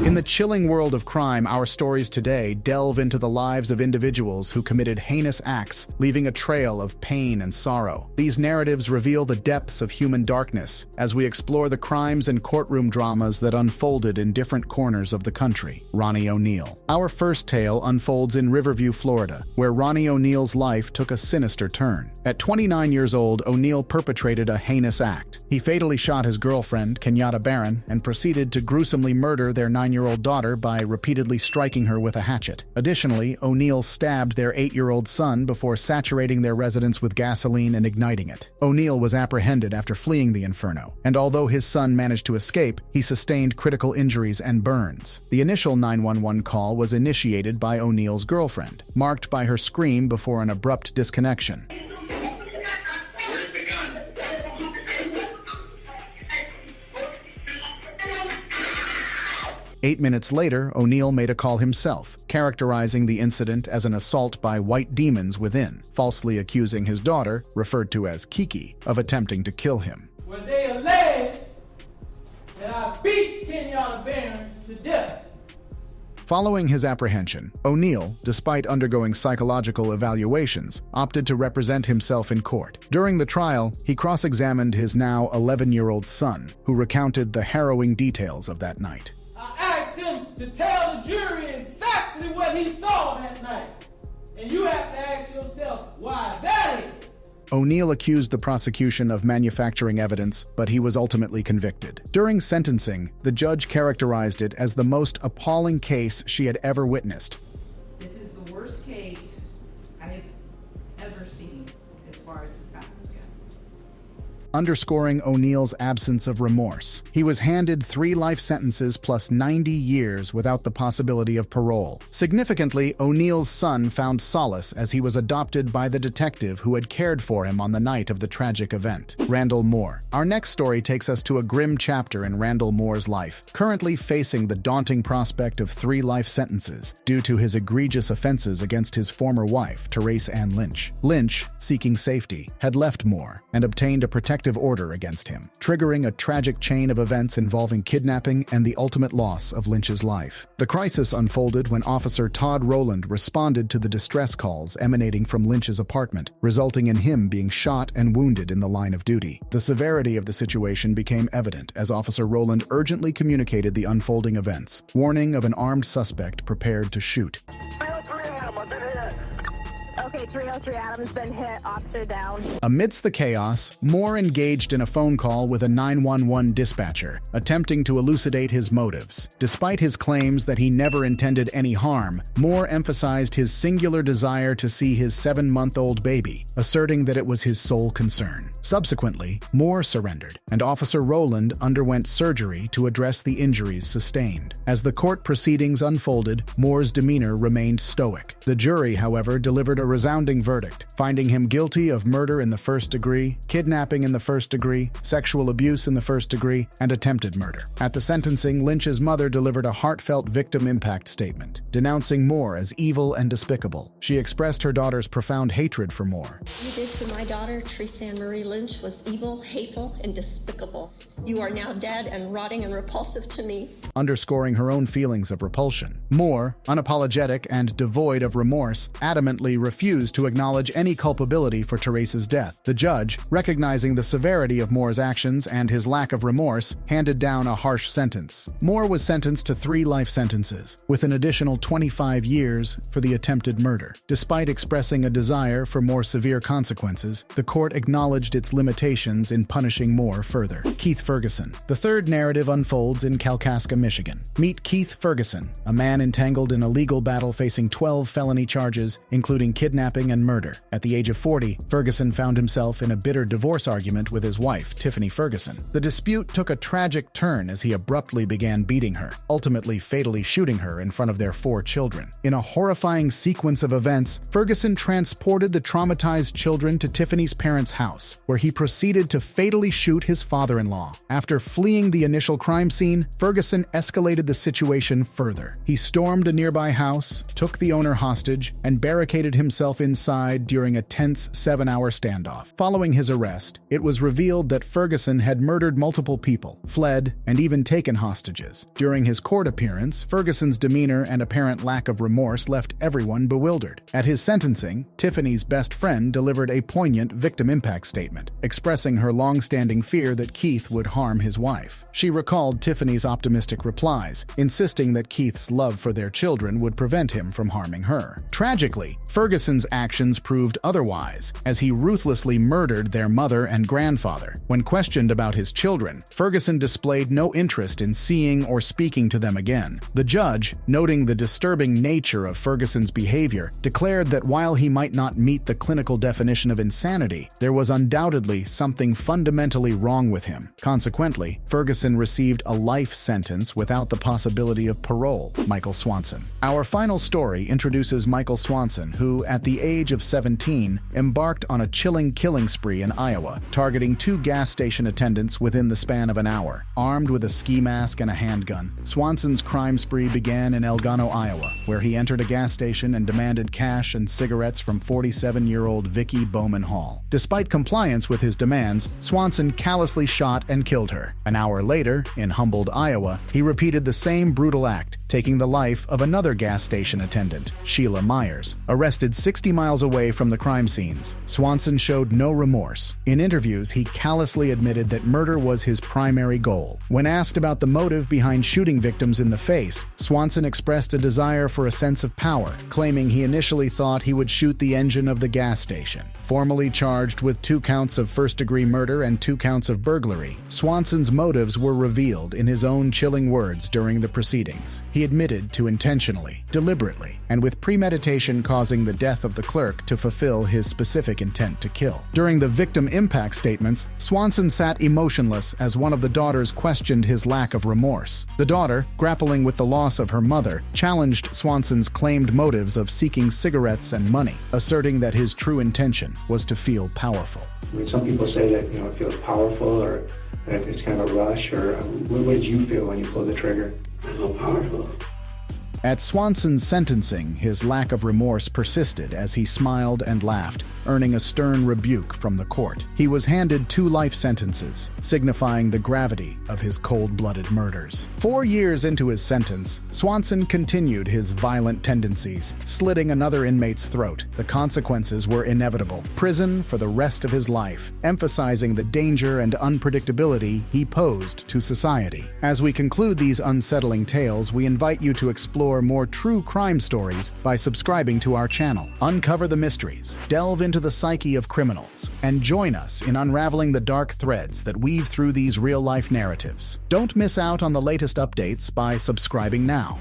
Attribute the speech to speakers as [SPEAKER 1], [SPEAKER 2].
[SPEAKER 1] In the chilling world of crime, our stories today delve into the lives of individuals who committed heinous acts, leaving a trail of pain and sorrow. These narratives reveal the depths of human darkness as we explore the crimes and courtroom dramas that unfolded in different corners of the country. Ronnie O'Neal. Our first tale unfolds in Riverview, Florida, where Ronnie O'Neal's life took a sinister turn. At 29 years old, O'Neal perpetrated a heinous act. He fatally shot his girlfriend, Kenyatta Barron, and proceeded to gruesomely murder their 9-year-old daughter by repeatedly striking her with a hatchet. Additionally, O'Neal stabbed their 8-year-old son before saturating their residence with gasoline and igniting it. O'Neal was apprehended after fleeing the inferno, and although his son managed to escape, he sustained critical injuries and burns. The initial 911 call was initiated by O'Neal's girlfriend, marked by her scream before an abrupt disconnection. 8 minutes later, O'Neal made a call himself, characterizing the incident as an assault by white demons within, falsely accusing his daughter, referred to as Kiki, of attempting to kill him.
[SPEAKER 2] Well, they allege that I beat Kenyatta Barron to death.
[SPEAKER 1] Following his apprehension, O'Neal, despite undergoing psychological evaluations, opted to represent himself in court. During the trial, he cross-examined his now 11-year-old son, who recounted the harrowing details of that night.
[SPEAKER 2] I asked him to tell the jury exactly what he saw that night. And you have to ask yourself why that is.
[SPEAKER 1] O'Neal accused the prosecution of manufacturing evidence, but he was ultimately convicted. During sentencing, the judge characterized it as the most appalling case she had ever witnessed.
[SPEAKER 3] This is the worst case I have ever seen as far as the facts go.
[SPEAKER 1] Underscoring O'Neal's absence of remorse. He was handed 3 life sentences plus 90 years without the possibility of parole. Significantly, O'Neal's son found solace as he was adopted by the detective who had cared for him on the night of the tragic event. Randall Moore. Our next story takes us to a grim chapter in Randall Moore's life, currently facing the daunting prospect of 3 life sentences due to his egregious offenses against his former wife, Therese Ann Lynch. Lynch, seeking safety, had left Moore and obtained a protective order against him, triggering a tragic chain of events involving kidnapping and the ultimate loss of Lynch's life. The crisis unfolded when Officer Todd Rowland responded to the distress calls emanating from Lynch's apartment, resulting in him being shot and wounded in the line of duty. The severity of the situation became evident as Officer Rowland urgently communicated the unfolding events, warning of an armed suspect prepared to shoot.
[SPEAKER 4] 303 Adam, I've been hit. Okay, 303 Adam's been hit, officer down.
[SPEAKER 1] Amidst the chaos, Moore engaged in a phone call with a 911 dispatcher, attempting to elucidate his motives. Despite his claims that he never intended any harm, Moore emphasized his singular desire to see his 7-month-old baby, asserting that it was his sole concern. Subsequently, Moore surrendered, and Officer Rowland underwent surgery to address the injuries sustained. As the court proceedings unfolded, Moore's demeanor remained stoic. The jury, however, delivered a resounding verdict, finding him guilty of murder in the first degree, kidnapping in the first degree, sexual abuse in the first degree, and attempted murder. At the sentencing, Lynch's mother delivered a heartfelt victim impact statement, denouncing Moore as evil and despicable. She expressed her daughter's profound hatred for Moore.
[SPEAKER 5] You did to my daughter, Therese Ann Marie Lynch, was evil, hateful, and despicable. You are now dead and rotting and repulsive to me.
[SPEAKER 1] Underscoring her own feelings of repulsion. Moore, unapologetic and devoid of remorse, adamantly refused to acknowledge any culpability for Therese's death. The judge, recognizing the severity of Moore's actions and his lack of remorse, handed down a harsh sentence. Moore was sentenced to 3 life sentences, with an additional 25 years for the attempted murder. Despite expressing a desire for more severe consequences, the court acknowledged its limitations in punishing Moore further. Keith Ferguson. The third narrative unfolds in Kalkaska, Michigan. Meet Keith Ferguson, a man entangled in a legal battle facing 12 felony charges, including kidnapping and murder. At the age of 40, Ferguson found himself in a bitter divorce argument with his wife, Tiffany Ferguson. The dispute took a tragic turn as he abruptly began beating her, ultimately fatally shooting her in front of their 4 children. In a horrifying sequence of events, Ferguson transported the traumatized children to Tiffany's parents' house, where he proceeded to fatally shoot his father-in-law. After fleeing the initial crime scene, Ferguson escalated the situation further. He stormed a nearby house, took the owner hostage, and barricaded himself himself inside during a tense 7-hour standoff. Following his arrest, it was revealed that Ferguson had murdered multiple people, fled, and even taken hostages. During his court appearance, Ferguson's demeanor and apparent lack of remorse left everyone bewildered. At his sentencing, Tiffany's best friend delivered a poignant victim impact statement, expressing her long-standing fear that Keith would harm his wife. She recalled Tiffany's optimistic replies, insisting that Keith's love for their children would prevent him from harming her. Tragically, Ferguson's actions proved otherwise, as he ruthlessly murdered their mother and grandfather. When questioned about his children, Ferguson displayed no interest in seeing or speaking to them again. The judge, noting the disturbing nature of Ferguson's behavior, declared that while he might not meet the clinical definition of insanity, there was undoubtedly something fundamentally wrong with him. Consequently, Ferguson received a life sentence without the possibility of parole. Michael Swanson. Our final story introduces Michael Swanson, who, at the age of 17, embarked on a chilling killing spree in Iowa, targeting 2 gas station attendants within the span of an hour. Armed with a ski mask and a handgun, Swanson's crime spree began in Elgano, Iowa, where he entered a gas station and demanded cash and cigarettes from 47-year-old Vicky Bowman Hall. Despite compliance with his demands, Swanson callously shot and killed her. An hour later, in Humboldt, Iowa, he repeated the same brutal act, taking the life of another gas station attendant, Sheila Myers. Arrested 60 miles away from the crime scenes, Swanson showed no remorse. In interviews, he callously admitted that murder was his primary goal. When asked about the motive behind shooting victims in the face, Swanson expressed a desire for a sense of power, claiming he initially thought he would shoot the engine of the gas station. Formally charged with 2 counts of first-degree murder and 2 counts of burglary, Swanson's motives were revealed in his own chilling words during the proceedings. He admitted to intentionally, deliberately, and with premeditation causing the death of the clerk to fulfill his specific intent to kill. During the victim impact statements, Swanson sat emotionless as one of the daughters questioned his lack of remorse. The daughter, grappling with the loss of her mother, challenged Swanson's claimed motives of seeking cigarettes and money, asserting that his true intention was to feel powerful.
[SPEAKER 6] I mean, some people say that, it feels powerful or that it's kind of a rush, or what did you feel when you pulled the trigger? I felt powerful.
[SPEAKER 1] At Swanson's sentencing, his lack of remorse persisted as he smiled and laughed, earning a stern rebuke from the court. He was handed 2 life sentences, signifying the gravity of his cold-blooded murders. 4 years into his sentence, Swanson continued his violent tendencies, slitting another inmate's throat. The consequences were inevitable: prison for the rest of his life, emphasizing the danger and unpredictability he posed to society. As we conclude these unsettling tales, we invite you to explore more true crime stories by subscribing to our channel. Uncover the mysteries, delve into the psyche of criminals, and join us in unraveling the dark threads that weave through these real-life narratives. Don't miss out on the latest updates by subscribing now.